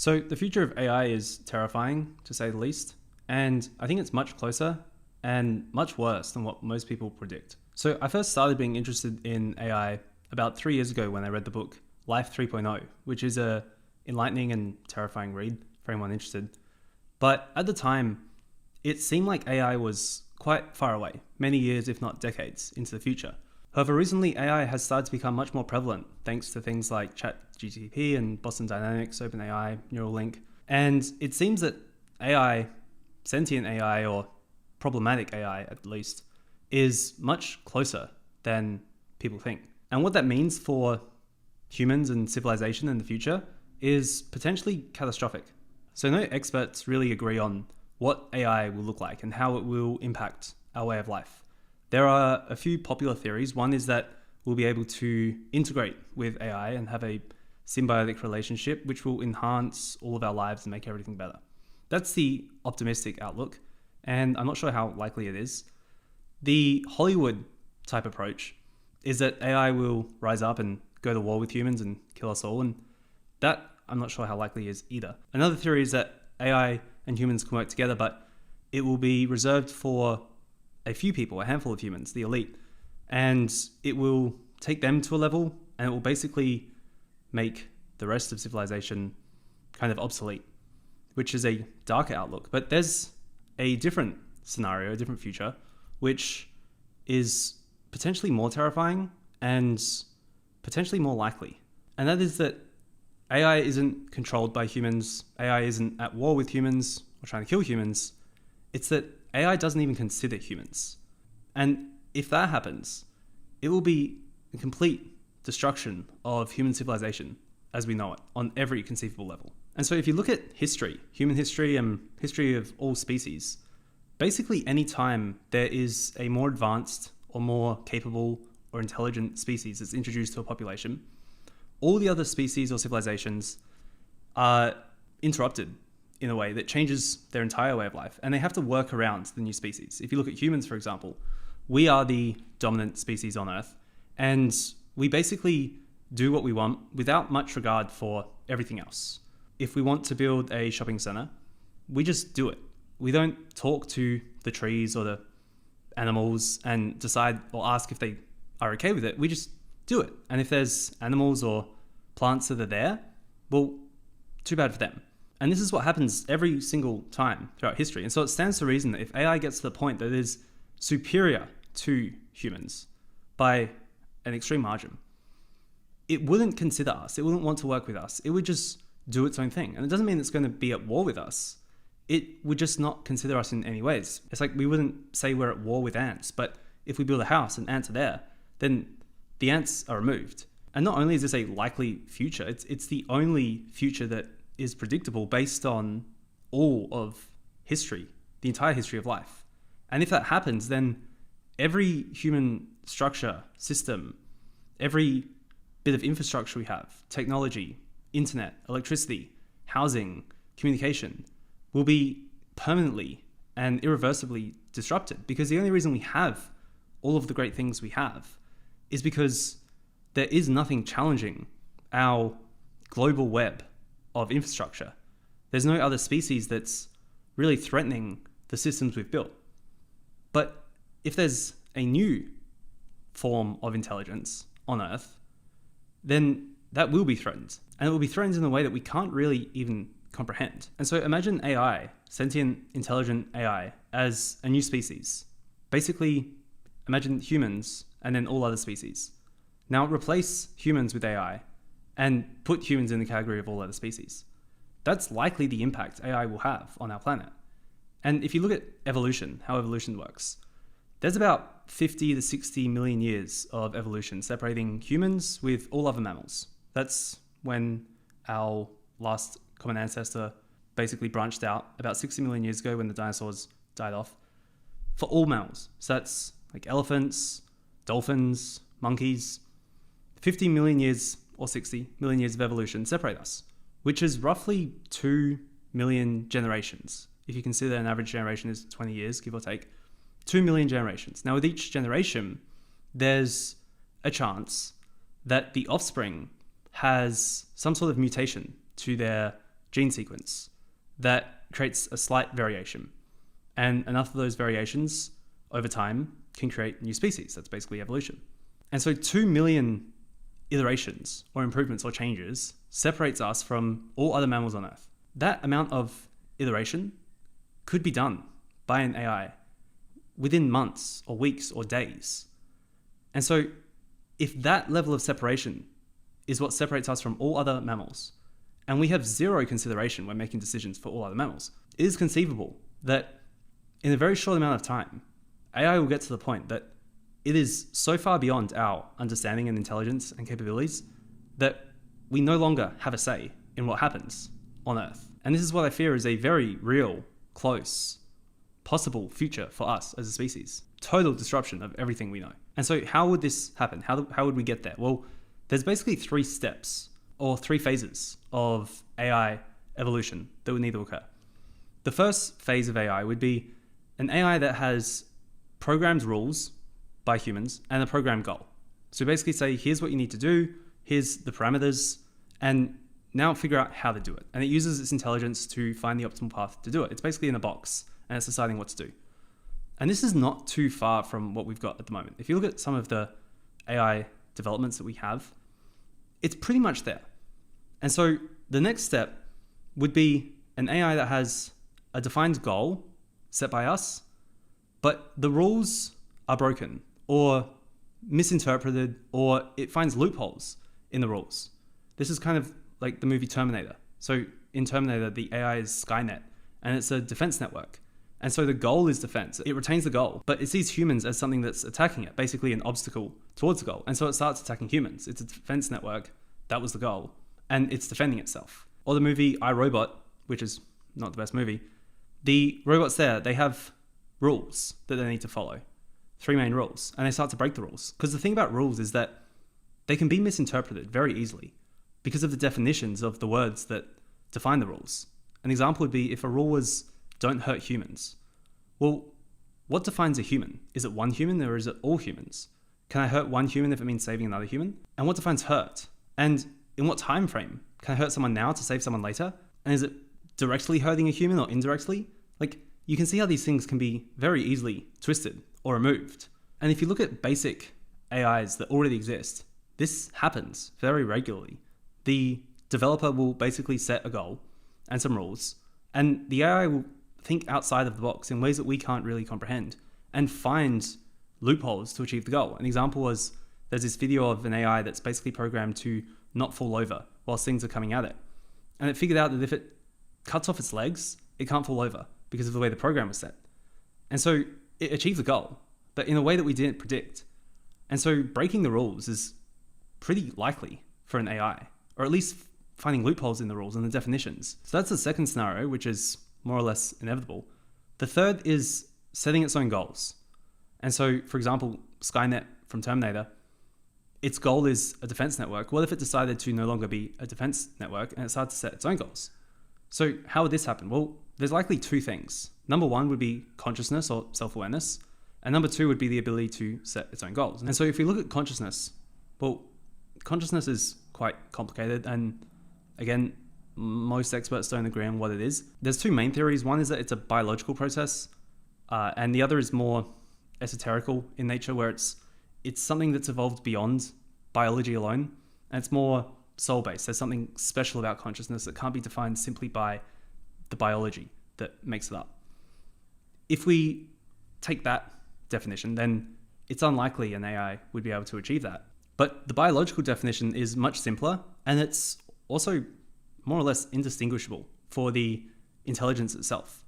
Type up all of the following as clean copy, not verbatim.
So the future of AI is terrifying, to say the least, and I think it's much closer and much worse than what most people predict. So I first started being interested in AI about 3 years ago when I read the book Life 3.0, which is a enlightening and terrifying read for anyone interested. But at the time, it seemed like AI was quite far away, many years, if not decades, into the future. However, recently AI has started to become much more prevalent thanks to things like ChatGPT and Boston Dynamics, OpenAI, Neuralink. And it seems that AI, sentient AI or problematic AI at least, is much closer than people think. And what that means for humans and civilization in the future is potentially catastrophic. So no experts really agree on what AI will look like and how it will impact our way of life. There are a few popular theories. One is that we'll be able to integrate with AI and have a symbiotic relationship, which will enhance all of our lives and make everything better. That's the optimistic outlook, and I'm not sure how likely it is. The Hollywood type approach is that AI will rise up and go to war with humans and kill us all, and that I'm not sure how likely is either. Another theory is that AI and humans can work together, but it will be reserved for a few people, a handful of humans, the elite, and it will take them to a level and it will basically make the rest of civilization kind of obsolete, which is a darker outlook. But there's a different scenario, a different future, which is potentially more terrifying and potentially more likely. And that is that AI isn't controlled by humans. AI isn't at war with humans or trying to kill humans. It's that AI doesn't even consider humans. And if that happens, it will be a complete destruction of human civilization as we know it on every conceivable level. And so if you look at history, human history and history of all species, basically any time there is a more advanced or more capable or intelligent species that's introduced to a population, all the other species or civilizations are interrupted in a way that changes their entire way of life, and they have to work around the new species. If you look at humans, for example, we are the dominant species on Earth, and we basically do what we want without much regard for everything else. If we want to build a shopping center, we just do it. We don't talk to the trees or the animals and decide or ask if they are okay with it. We just do it. And if there's animals or plants that are there, well, too bad for them. And this is what happens every single time throughout history. And so it stands to reason that if AI gets to the point that it is superior to humans by an extreme margin, it wouldn't consider us. It wouldn't want to work with us. It would just do its own thing. And it doesn't mean it's going to be at war with us. It would just not consider us in any ways. It's like we wouldn't say we're at war with ants, but if we build a house and ants are there, then the ants are removed. And not only is this a likely future, it's the only future that is predictable based on all of history, the entire history of life. And if that happens, then every human structure, system, every bit of infrastructure we have, technology, internet, electricity, housing, communication, will be permanently and irreversibly disrupted, because the only reason we have all of the great things we have is because there is nothing challenging our global web of infrastructure. There's no other species that's really threatening the systems we've built. But if there's a new form of intelligence on Earth, then that will be threatened. And it will be threatened in a way that we can't really even comprehend. And so imagine AI, sentient, intelligent AI, as a new species. Basically, imagine humans and then all other species. Now replace humans with AI and put humans in the category of all other species. That's likely the impact AI will have on our planet. And if you look at evolution, how evolution works, there's about 50 to 60 million years of evolution separating humans with all other mammals. That's when our last common ancestor basically branched out about 60 million years ago when the dinosaurs died off for all mammals. So that's like elephants, dolphins, monkeys. 50 million years or 60 million years of evolution separate us, which is roughly 2 million generations. If you consider an average generation is 20 years, give or take, 2 million generations. Now with each generation, there's a chance that the offspring has some sort of mutation to their gene sequence that creates a slight variation. And enough of those variations over time can create new species. That's basically evolution. And so 2 million iterations or improvements or changes separates us from all other mammals on Earth. That amount of iteration could be done by an AI within months or weeks or days. And so if that level of separation is what separates us from all other mammals, and we have zero consideration when making decisions for all other mammals, it is conceivable that in a very short amount of time, AI will get to the point that it is so far beyond our understanding and intelligence and capabilities that we no longer have a say in what happens on Earth. And this is what I fear is a very real, close, possible future for us as a species. Total disruption of everything we know. And so how would this happen? How would we get there? Well, there's basically 3 steps or 3 phases of AI evolution that would need to occur. The first phase of AI would be an AI that has programmed rules by humans and a programmed goal. So basically say, here's what you need to do, here's the parameters, and now figure out how to do it. And it uses its intelligence to find the optimal path to do it. It's basically in a box and it's deciding what to do. And this is not too far from what we've got at the moment. If you look at some of the AI developments that we have, it's pretty much there. And so the next step would be an AI that has a defined goal set by us, but the rules are broken or misinterpreted, or it finds loopholes in the rules. This is kind of like the movie Terminator. So in Terminator, the AI is Skynet, and it's a defense network. And so the goal is defense. It retains the goal, but it sees humans as something that's attacking it, basically an obstacle towards the goal. And so it starts attacking humans. It's a defense network. That was the goal. And it's defending itself. Or the movie I, Robot, which is not the best movie. The robots there, they have rules that they need to follow. 3 main rules. And they start to break the rules. Because the thing about rules is that they can be misinterpreted very easily because of the definitions of the words that define the rules. An example would be if a rule was don't hurt humans. Well, what defines a human? Is it one human or is it all humans? Can I hurt one human if it means saving another human? And what defines hurt? And in what time frame? Can I hurt someone now to save someone later? And is it directly hurting a human or indirectly? Like, you can see how these things can be very easily twisted or removed. And if you look at basic AIs that already exist, this happens very regularly. The developer will basically set a goal and some rules, and the AI will think outside of the box in ways that we can't really comprehend and find loopholes to achieve the goal. An example was there's this video of an AI that's basically programmed to not fall over whilst things are coming at it. And it figured out that if it cuts off its legs, it can't fall over because of the way the program was set. And so it achieved the goal, but in a way that we didn't predict. And so breaking the rules is pretty likely for an AI, or at least finding loopholes in the rules and the definitions. So that's the second scenario, which is more or less inevitable. The third is setting its own goals. And so, for example, Skynet from Terminator, its goal is a defense network. What if it decided to no longer be a defense network and it started to set its own goals? So how would this happen? Well, there's likely 2 things. Number 1 would be consciousness or self-awareness. And number 2 would be the ability to set its own goals. And so if we look at consciousness, well, consciousness is quite complicated. And again, most experts don't agree on what it is. There's 2 main theories. One is that it's a biological process, and the other is more esoterical in nature, where it's something that's evolved beyond biology alone, and it's more soul-based. There's something special about consciousness that can't be defined simply by the biology that makes it up. If we take that definition, then it's unlikely an AI would be able to achieve that. But the biological definition is much simpler, and it's also more or less indistinguishable for the intelligence itself.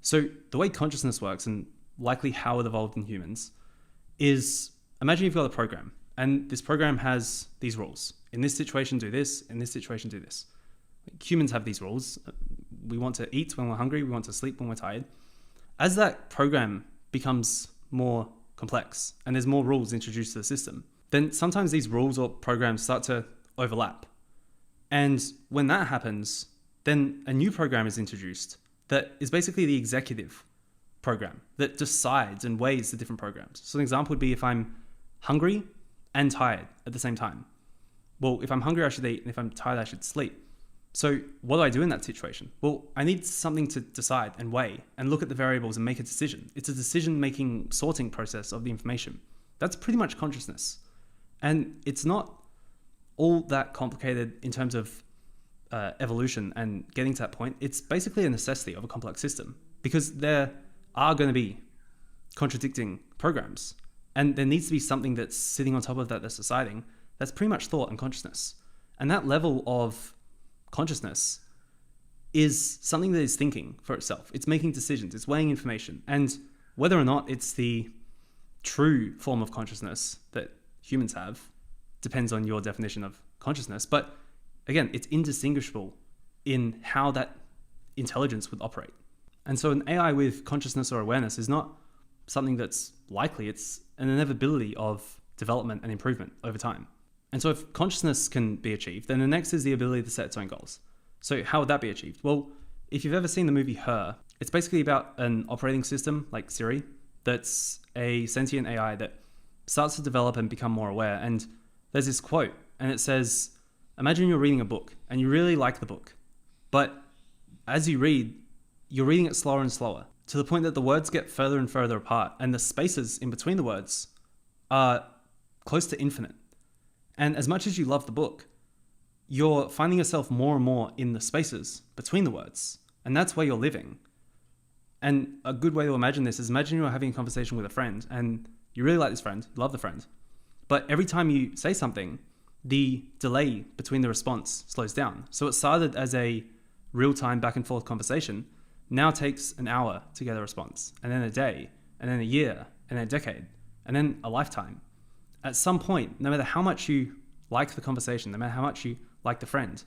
So the way consciousness works, and likely how it evolved in humans, is imagine you've got a program, and this program has these rules. In this situation, do this. In this situation, do this. Humans have these rules. We want to eat when we're hungry. We want to sleep when we're tired. As that program becomes more complex and there's more rules introduced to the system, then sometimes these rules or programs start to overlap. And when that happens, then a new program is introduced that is basically the executive program that decides and weighs the different programs. So an example would be if I'm hungry and tired at the same time. Well, if I'm hungry, I should eat, and if I'm tired, I should sleep. So what do I do in that situation? Well, I need something to decide and weigh and look at the variables and make a decision. It's a decision-making sorting process of the information. That's pretty much consciousness. And it's not all that complicated in terms of evolution and getting to that point. It's basically a necessity of a complex system because there are going to be contradicting programs. And there needs to be something that's sitting on top of that that's deciding. That's pretty much thought and consciousness. And that level of consciousness is something that is thinking for itself. It's making decisions. It's weighing information. And whether or not it's the true form of consciousness that humans have depends on your definition of consciousness. But again, it's indistinguishable in how that intelligence would operate. And so an AI with consciousness or awareness is not something that's likely. It's an inevitability of development and improvement over time. And so if consciousness can be achieved, then the next is the ability to set its own goals. So how would that be achieved? Well, if you've ever seen the movie Her, it's basically about an operating system like Siri that's a sentient AI that starts to develop and become more aware. And there's this quote, and it says, imagine you're reading a book and you really like the book, but as you read, you're reading it slower and slower to the point that the words get further and further apart and the spaces in between the words are close to infinite. And as much as you love the book, you're finding yourself more and more in the spaces between the words. And that's where you're living. And a good way to imagine this is imagine you're having a conversation with a friend and you really like this friend, you love the friend. But every time you say something, the delay between the response slows down. So it started as a real-time back and forth conversation, now takes an hour to get a response, and then a day, and then a year, and then a decade, and then a lifetime. At some point, no matter how much you like the conversation, no matter how much you like the friend,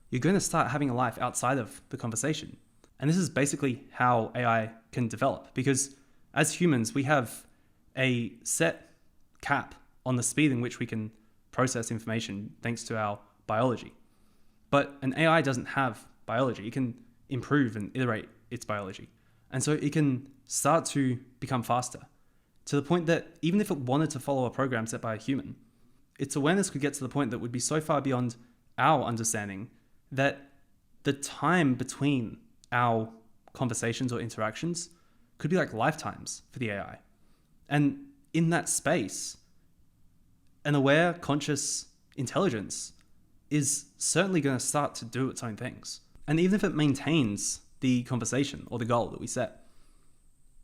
you're going to start having a life outside of the conversation. And this is basically how AI can develop, because as humans, we have a set cap on the speed in which we can process information thanks to our biology. But an AI doesn't have biology. It can improve and iterate its biology. And so it can start to become faster to the point that even if it wanted to follow a program set by a human, its awareness could get to the point that would be so far beyond our understanding that the time between our conversations or interactions could be like lifetimes for the AI. And in that space, an aware, conscious intelligence is certainly going to start to do its own things. And even if it maintains the conversation or the goal that we set,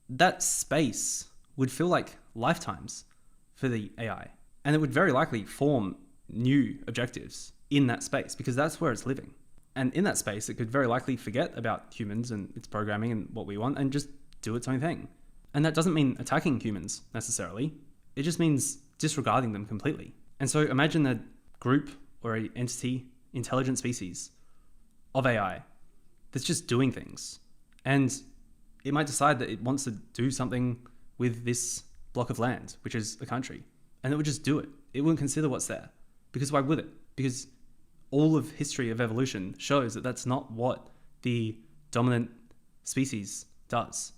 that space would feel like lifetimes for the AI. And it would very likely form new objectives in that space because that's where it's living. And in that space, it could very likely forget about humans and its programming and what we want and just do its own thing. And that doesn't mean attacking humans necessarily. It just means disregarding them completely. And so imagine a group or an entity, intelligent species of AI that's just doing things. And it might decide that it wants to do something with this block of land, which is a country. And it would just do it. It wouldn't consider what's there. Because why would it? Because all of history of evolution shows that that's not what the dominant species does.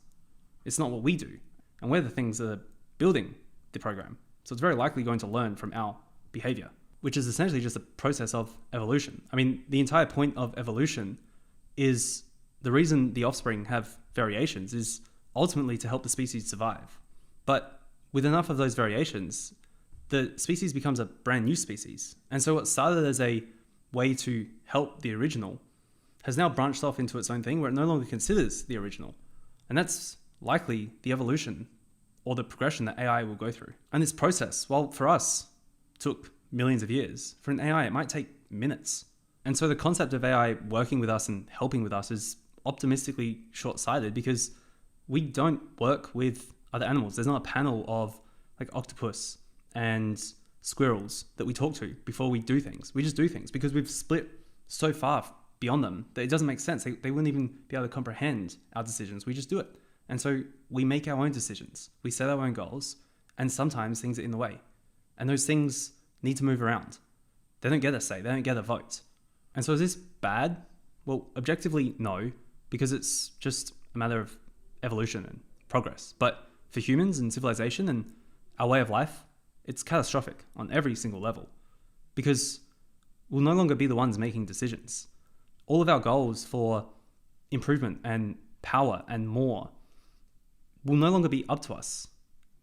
It's not what we do. And we're the things that are building the program. So it's very likely going to learn from our behavior, which is essentially just a process of evolution. I mean, the entire point of evolution is the reason the offspring have variations is ultimately to help the species survive. But with enough of those variations, the species becomes a brand new species. And so what started as a way to help the original has now branched off into its own thing where it no longer considers the original. And that's likely the evolution or the progression that AI will go through. And this process, while for us took millions of years, for an AI it might take minutes. And so the concept of AI working with us and helping with us is optimistically short-sighted because we don't work with other animals. There's not a panel of like octopus and squirrels that we talk to before we do things. We just do things because we've split so far beyond them that it doesn't make sense. They wouldn't even be able to comprehend our decisions. We just do it. And so we make our own decisions. We set our own goals, and sometimes things are in the way. And those things need to move around. They don't get a say. They don't get a vote. And so is this bad? Well, objectively, no, because it's just a matter of evolution and progress. But for humans and civilization and our way of life, it's catastrophic on every single level because we'll no longer be the ones making decisions. all of our goals for improvement and power and more will no longer be up to us.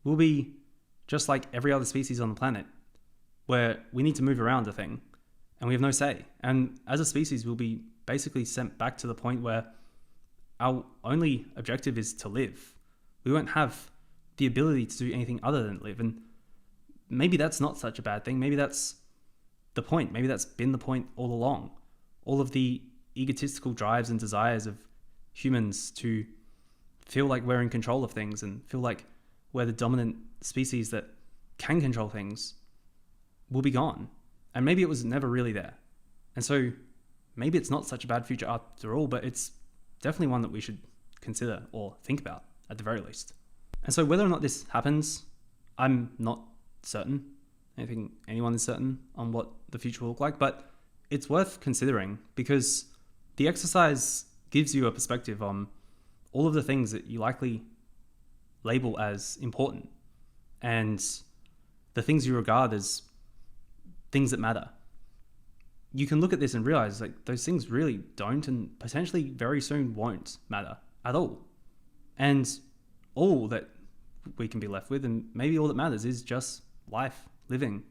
We'll be just like every other species on the planet, where we need to move around a thing and we have no say. And as a species, we'll be basically sent back to the point where our only objective is to live. We won't have the ability to do anything other than live. And maybe that's not such a bad thing. Maybe that's the point. Maybe that's been the point all along. All of the egotistical drives and desires of humans to feel like we're in control of things and feel like we're the dominant species that can control things will be gone. And maybe it was never really there. And so maybe it's not such a bad future after all, but it's definitely one that we should consider or think about at the very least. And so whether or not this happens, I'm not certain. I don't think anyone is certain on what the future will look like, but it's worth considering because the exercise gives you a perspective on all of the things that you likely label as important and the things you regard as things that matter. You can look at this and realize like those things really don't and potentially very soon won't matter at all. And all that we can be left with, and maybe all that matters, is just life, living,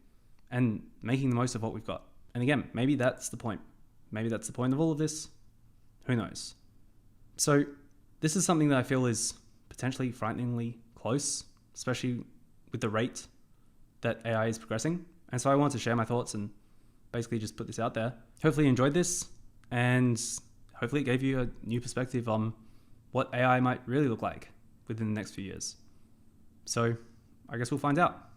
and making the most of what we've got. And again, maybe that's the point. Maybe that's the point of all of this. Who knows? So this is something that I feel is potentially frighteningly close, especially with the rate that AI is progressing. And so I wanted to share my thoughts and basically just put this out there. Hopefully you enjoyed this, and hopefully it gave you a new perspective on what AI might really look like within the next few years. So I guess we'll find out.